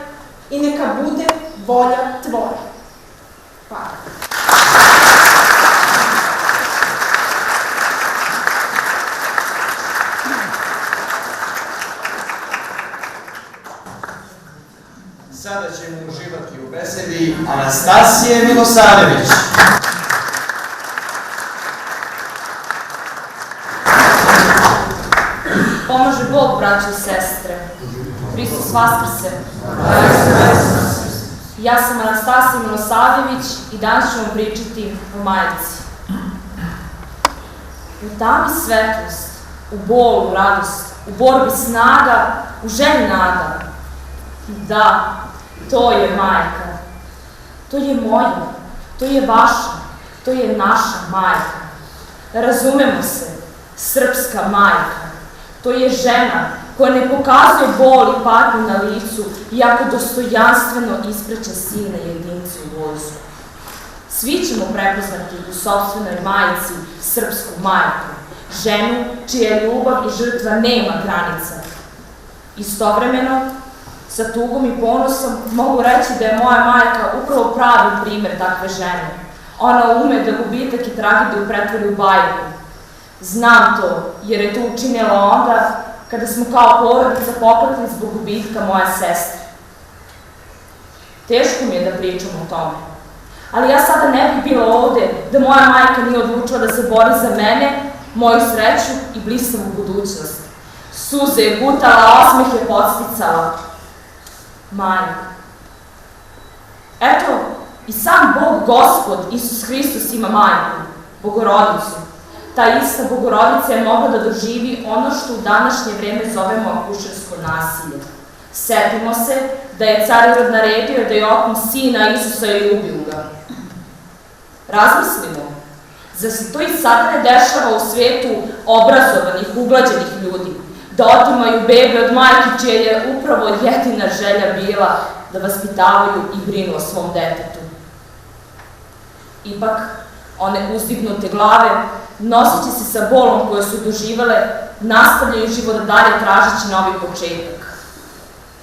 i neka bude volja Tvoja. Hvala. Sada ćemo uživati u besedi Anastasije Milosarević. Pomaže Bog, braćo i sestre. Hristos vaskrse. Ja sam Anastasija Milosavljević i danas ću vam pričati o majci. U tami svetlost, u bolu radost, u borbi snaga, u želji nada. Da, to je majka. To je moja, to je vaša, to je naša majka. Razumemo se, srpska majka. To je žena koja ne pokazuje bol i patnju na licu, iako dostojanstveno ispreća sina jedinci u vojsku. Svi ćemo prepoznati u sopstvenoj majici srpsku majku, ženu čija ljubav i žrtva nema granica. Istovremeno, sa tugom i ponosom mogu reći da je moja majka upravo pravi primer takve žene. Ona ume da gubitak i tragediju pretvori u bajku. Znam to, jer je to učinila onda kada smo kao porodica poklekli zbog gubitka moje sestre. Teško mi je da pričam o tome, ali ja sada ne bih bila ovde da moja majka nije odlučila da se bori za mene, moju sreću i blistavu budućnost. Suze je gutala, osmeh je podsticala. Majka. Eto, i sam Bog, Gospod, Isus Hristos ima majku, Bogorodicu. Ta ista Bogorodica je mogla da doživi ono što u današnje vreme zovemo akušersko nasilje. Setimo se da je car Irod naredio da je otme sina Isusa i ubio ga. Razmislimo, zar se to i sada ne dešava u svetu obrazovanih, uglađenih ljudi, da otimaju bebe od majke čija je upravo jedina želja bila da vaspitavaju i brinu o svom detetu. Ipak, One uzdignute glave, noseći se sa bolom koje su doživele, nastavljaju život dalje tražeći novi početak.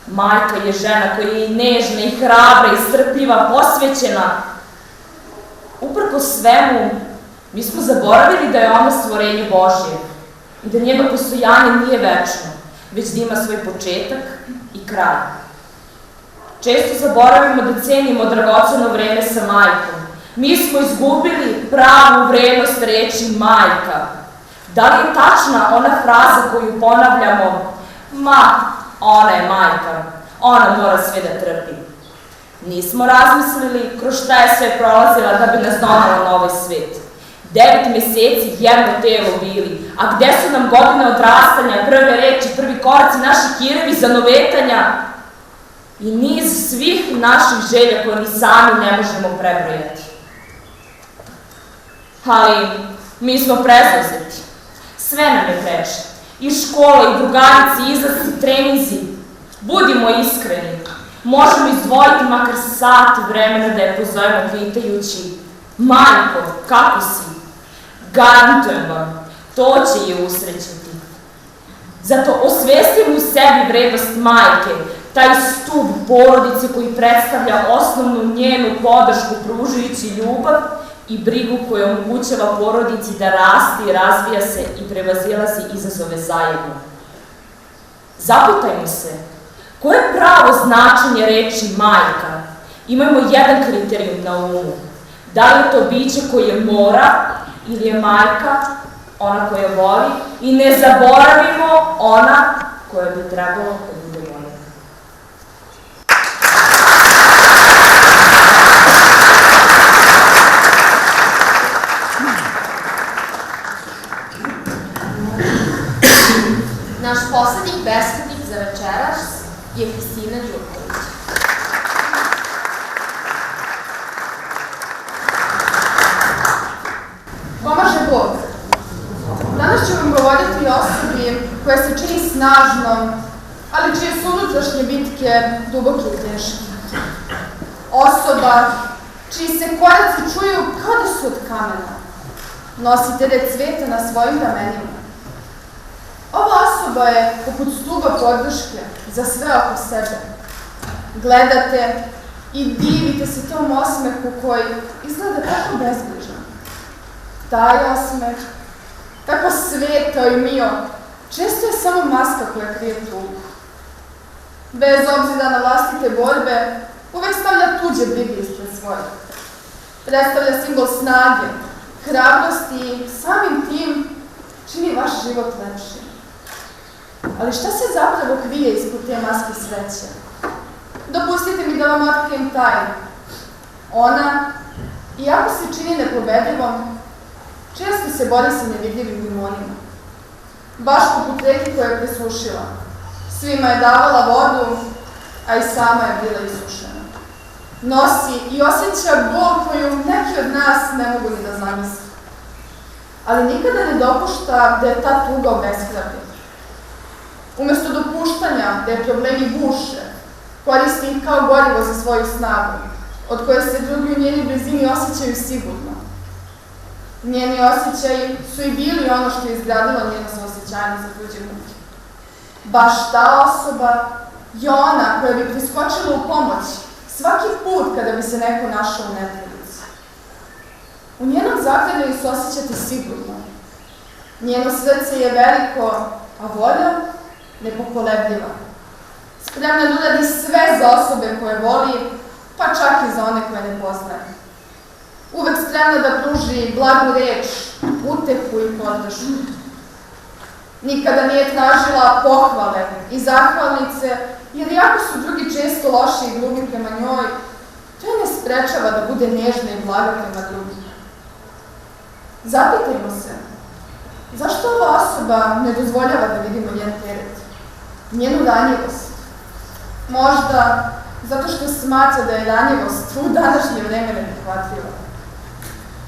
Majka je žena koja je i nežna, i hrabra, i strpljiva, posvećena. Uprkos svemu, mi smo zaboravili da je ona stvorenje Božje i da njeno postojanje nije večno, već da ima svoj početak i kraj. Često zaboravimo da cenimo dragoceno vreme sa majkom. Mi smo izgubili pravu vrednost reči majka. Da li je tačna ona fraza koju ponavljamo? Ma, ona je majka, ona mora sve da trpi. Nismo razmislili kroz šta je sve prolazila da bi nas donala na ovaj svet. 9 meseci jedno telo bili, a gde su nam godine odrastanja, prve reči, prvi koraci, naši hirevi zanovetanja i niz svih naših želja koje ni sami ne možemo prebrojati. Ali mi smo prezazeti. Sve nam je preče. I škola, i drugarici, i izlazi, treninzi. Budimo iskreni. Možemo izdvojiti makar sat vremena da je pozovemo pitajući: majko, kako si? Garantujem vam, to će je usrećiti. Zato osvestimo u sebi vrednost majke, taj stub porodice koji predstavlja osnovnu njenu podršku pružajući ljubav i brigu koja omogućava porodici da raste i razvija se i prevazilazi izazove zajedno. Zapitajmo se, koje je pravo značenje reči majka? Imamo jedan kriterijum na umu. Da li je to biće koje mora ili je majka, ona koja voli, i ne zaboravimo ona koja bi trebalo da bude volja. Naš poslednji beskućnik za večeras je Kristina Đurković. Pomaže Bog. Danas ću vam govoriti o osobi koja se čini snažnom, ali čije su unutrašnje bitke duboke i teške. Osoba čiji se koraci čuju kao da su od kamena. Nositelje cveta na svojim ramenima. Ova osoba je poput stuba podrške za sve oko sebe. Gledate i divite se tom osmehu koji izgleda tako bezbrižan. Taj osmeh, tako svetao i mio, često je samo maska koja krije tugu. Bez obzira na vlastite borbe, uvek stavlja tuđe brige ispred svoje. Predstavlja simbol snage, hrabrosti i samim tim čini vaš život lepšim. Ali šta se zapravo krije ispod te maske sreće? Dopustite mi da vam otkrijem tajnu. Ona, iako se čini nepobedivom, često se bori sa nevidljivim demonima. Baš poput reke koja je presušila. Svima je davala vodu, a i sama je bila isušena. Nosi i osjeća bol koju neki od nas ne mogu ni da zamisle. Ali nikada ne dopušta da je ta tuga obeshrabri. Umesto dopuštanja da je problemi buše, koristi ih kao gorivo za svoju snagu, od koje se drugi u njenoj blizini osjećaju sigurno. Njeni osjećaji su i bili ono što je izgradilo njeno saosećanje za tuđe muke. Baš ta osoba je ona koja bi priskočila u pomoć svaki put kada bi se neko našao u neprilici. U njenom zagrljaju se osjećati sigurno. Njeno srce je veliko, a volja nepokolebljiva. Spremna da uradi sve za osobe koje voli, pa čak i za one koje ne poznaje. Uvek spremna da pruži blagu reč, utehu i podršku. Nikada nije tražila pohvale i zahvalnice, jer iako su drugi često loši i grubi prema njoj, to je ne sprečava da bude nježna i blaga prema drugima. Zapitajmo se, zašto ova osoba ne dozvoljava da vidimo njen teret, njenu ranjivost? Možda zato što smatra da je ranjivost u današnje vreme neprihvatljiva.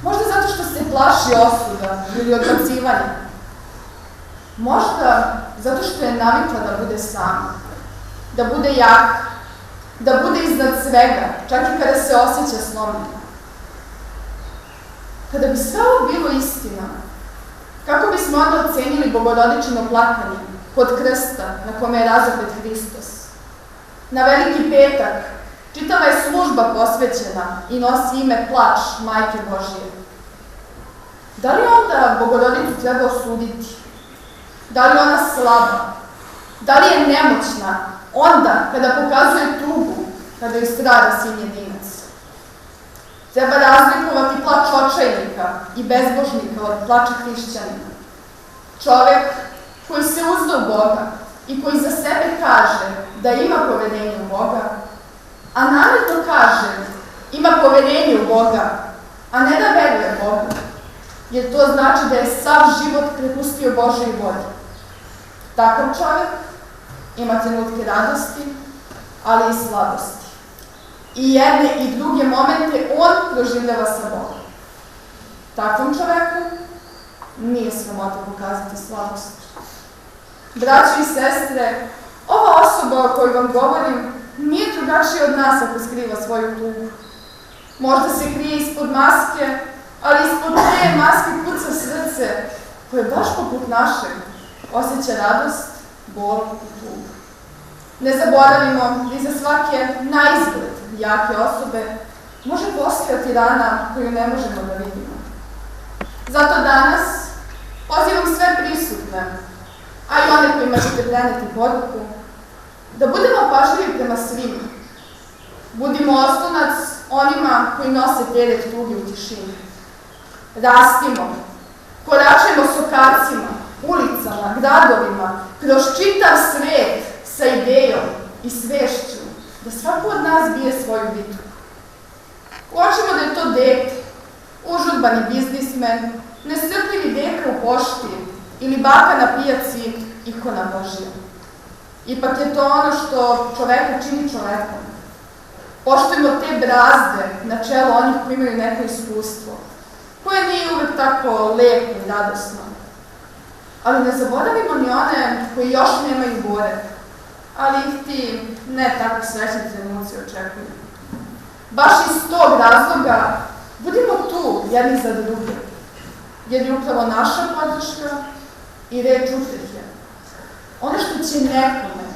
Možda zato što se plaši osuda ili odbacivanja. Možda zato što je navikla da bude sama, da bude jaka, da bude iznad svega, čak i kada se osjeća slomljena. Kada bi sve ovo bilo istina, kako bismo onda ocenili Bogorodičino plakanje kod krsta na kome je razapet Hristos? Na Veliki petak čitava je služba posvećena i nosi ime Plač Majke Božije. Da li onda Bogorodicu treba osuditi? Da li ona slaba? Da li je nemoćna onda kada pokazuje tugu, kada joj strada sin jedinac? Treba razlikovati plač očajnika i bezbožnika od plača hrišćanina. Čovek koji se uzda u Boga i koji za sebe kaže da ima poverenje u Boga, a namerno kaže ima poverenje u Boga, a ne da veruje Bogu, jer to znači da je sav život prepustio Božoj volji. Takav čovek ima trenutke radosti, ali i slabosti. I jedne i druge momente on proživljava sa Bogom. Takvom čoveku nije sramota pokazati slabost. Braćo i sestre, ova osoba o kojoj vam govorim nije drugačija od nas ako skriva svoju tugu. Možda se krije ispod maske, ali ispod te maske kuca srce koje baš poput našeg osjeća radost, bol i tugu. Ne zaboravimo, iza svake naizgled jake osobe može postojati rana koju ne možemo da vidimo. Zato danas pozivam sve prisutne, a i one kojima ćete preneti poruku, da budemo pažljivi prema svima. Budimo oslonac onima koji nose teret tuge u tišini. Rastimo, koračajmo sokacima, ulicama, gradovima, kroz čitav svet sa idejom i svešću da svako od nas bije svoju bitku. Uočimo da je to dete, užurbani biznismen, nestrpljivi deka u pošti ili baka na pijaci, ikona Božja. Ipak je to ono što čoveka čini čovekom. Poštujemo te brazde na čelu onih koji imaju neko iskustvo, koje nije uvek tako lepo i radosno. Ali ne zaboravimo ni one koji još nemaju bore, ali ih ti ne tako srećni trenuci očekuju. Baš iz tog razloga budimo tu jedni za druge, jer je upravo naša podrška i reč utehe ono što će nekome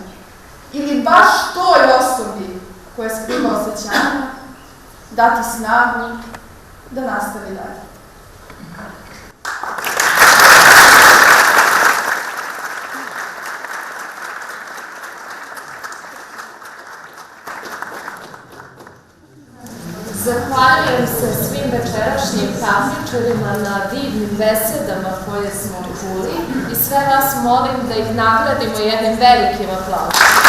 ili baš toj osobi koja skriva osjećanja dati snagu da nastavi dalje. Zahvaljujem se svim večerašnjim kafičarima na divnim besedama koje smo čuli i sve vas molim da ih nagradimo jednim velikim aplauzom.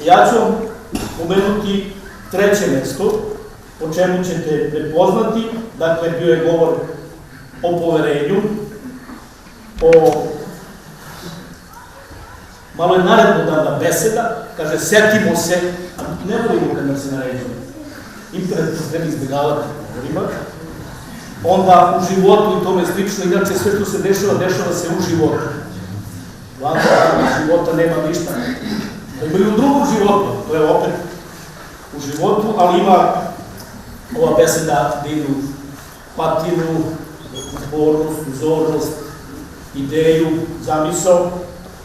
Ja ću pomenuti treće mesto, po čemu ćete prepoznati, dakle bio je govor o poverenju, malo je naredbodavna beseda, kaže setimo se, a ne volimo kad nam se naređuje, imperativ treba izbjegavati govorima, onda u životu i tome slično, inače sve što se dešava, dešava se u životu. Glavno, u života nema ništa. Ima i u drugom životu, to je opet u životu, ali ima ova beseda divnu patinu, upornost, uzornost, ideju, zamisao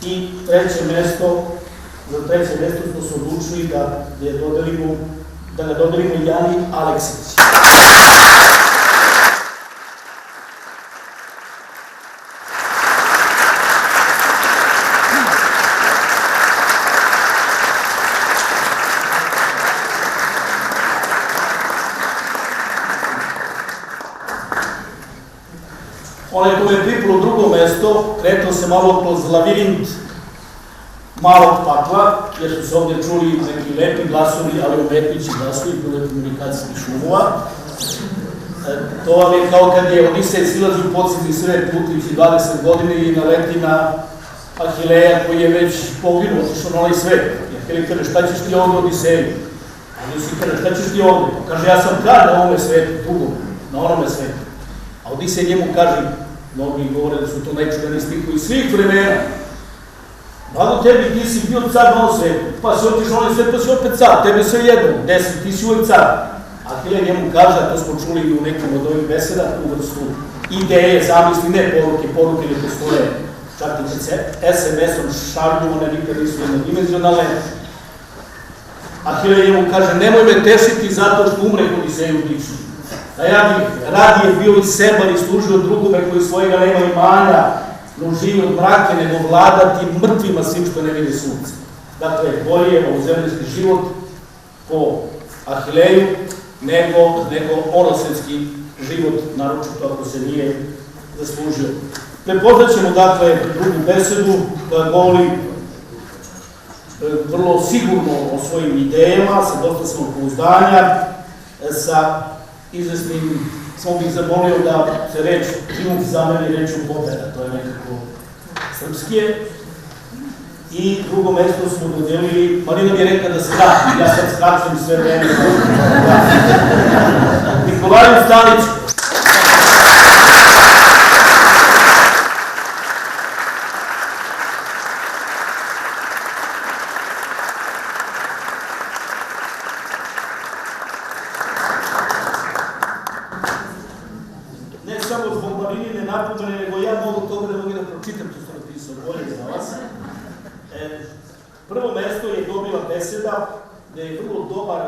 i treće mesto smo se odlučili da ga dodelimo Jani Aleksić. Onaj kome je pripalo drugo mesto, kretao se malo kroz lavirint malog pakla, jer su se ovdje čuli neki lepi glasovi, ali umetnici glasovi, bilo komunikacijskih šumova. To vam je kao kad je Odisej silazi u podzemni svet putujući 20 godina i naleti na Ahileja koji je već poginuo, otišao na ovaj svet. I Ahilej kaže, šta ćeš ti ovdje, Odiseju? A Odisej kaže, šta ćeš ti ovdje? Kaže, ja sam kralj na ovome svetu, drugom, na onome svetu. A Odisej njemu kaže, mnogi govore da su to najčudaniji stihovi svih vremena. Blago tebi, ti si bio car na ovom svetu, pa si otišao na ovaj svet, pa si opet car, tebe sve jedno, desi, ti si uvek car. Ahilej njemu kaže, a to smo čuli i u nekim od ovih beseda, tu vrstu ideje, zamisli, ne poruke ne postoje. Čak i kad se SMS-om šalju, one nikad nisu jednodimenzionalne. Ahilej njemu kaže, nemoj me tešiti zato što umre Odiseju dišu. Da ja bih radije bio i seban i služio drugome koji svojega nema imanja, no živi od mrake, nego vladati mrtvima svim što ne vidi sunce. Dakle, bolje je ovozemljski život po Ahileju nego orosvetski život, naročito ako se nije zaslužio. Prepoznat ćemo, dakle, drugu besedu koja govori vrlo sigurno o svojim idejama, sa dosta samopouzdanja, sa izvesnim, samo bih zamolio da se reč trijumf zameni reču pobeda, to je nekako srpskije. I drugo mesto smo dodelili, Marina mi je rekla da se vrati, ja sad skraćujem sve vreme. Nikolaju Staniću. Ne samo zbog Marinine napomene, nego ja mogu toga da mogu da pročitam što sam napisao, bolje za vas. Prvo mesto je dobila beseda gde je vrlo dobar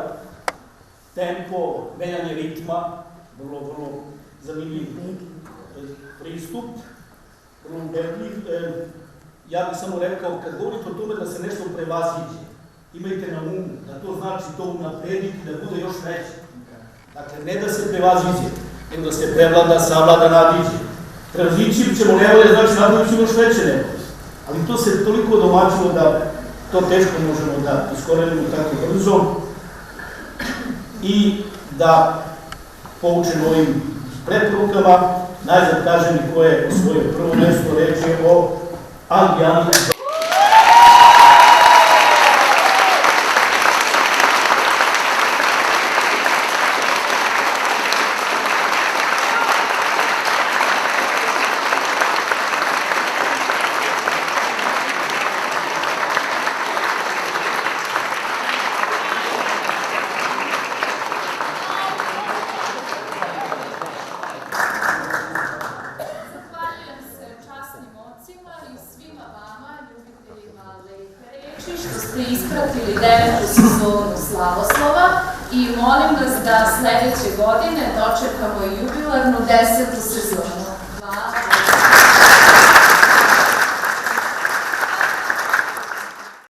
tempo, menjanje ritma, vrlo zanimljiv pristup, vrlo ubedljiv. Ja bih samo rekao, kad govorite o tome da se nešto prevaziđe, imajte na umu da to znači to unaprediti, da bude još veće. Dakle, ne da se prevaziđe, nego da se prevlada, savlada, nadiđe. Prevazići ćemo nevolje, znači nadići ćemo još veće nevolje. Ali to se toliko domaćilo da to teško možemo da iskorenimo tako brzo i da poučemo ovim preporukama. Najzad kažem i ko je osvojio prvo mesto, reč je o Angijani. Što ste ispratili 9. sezonu Slavoslova i molim vas da sledeće godine dočekamo i jubilarnu 10. sezonu.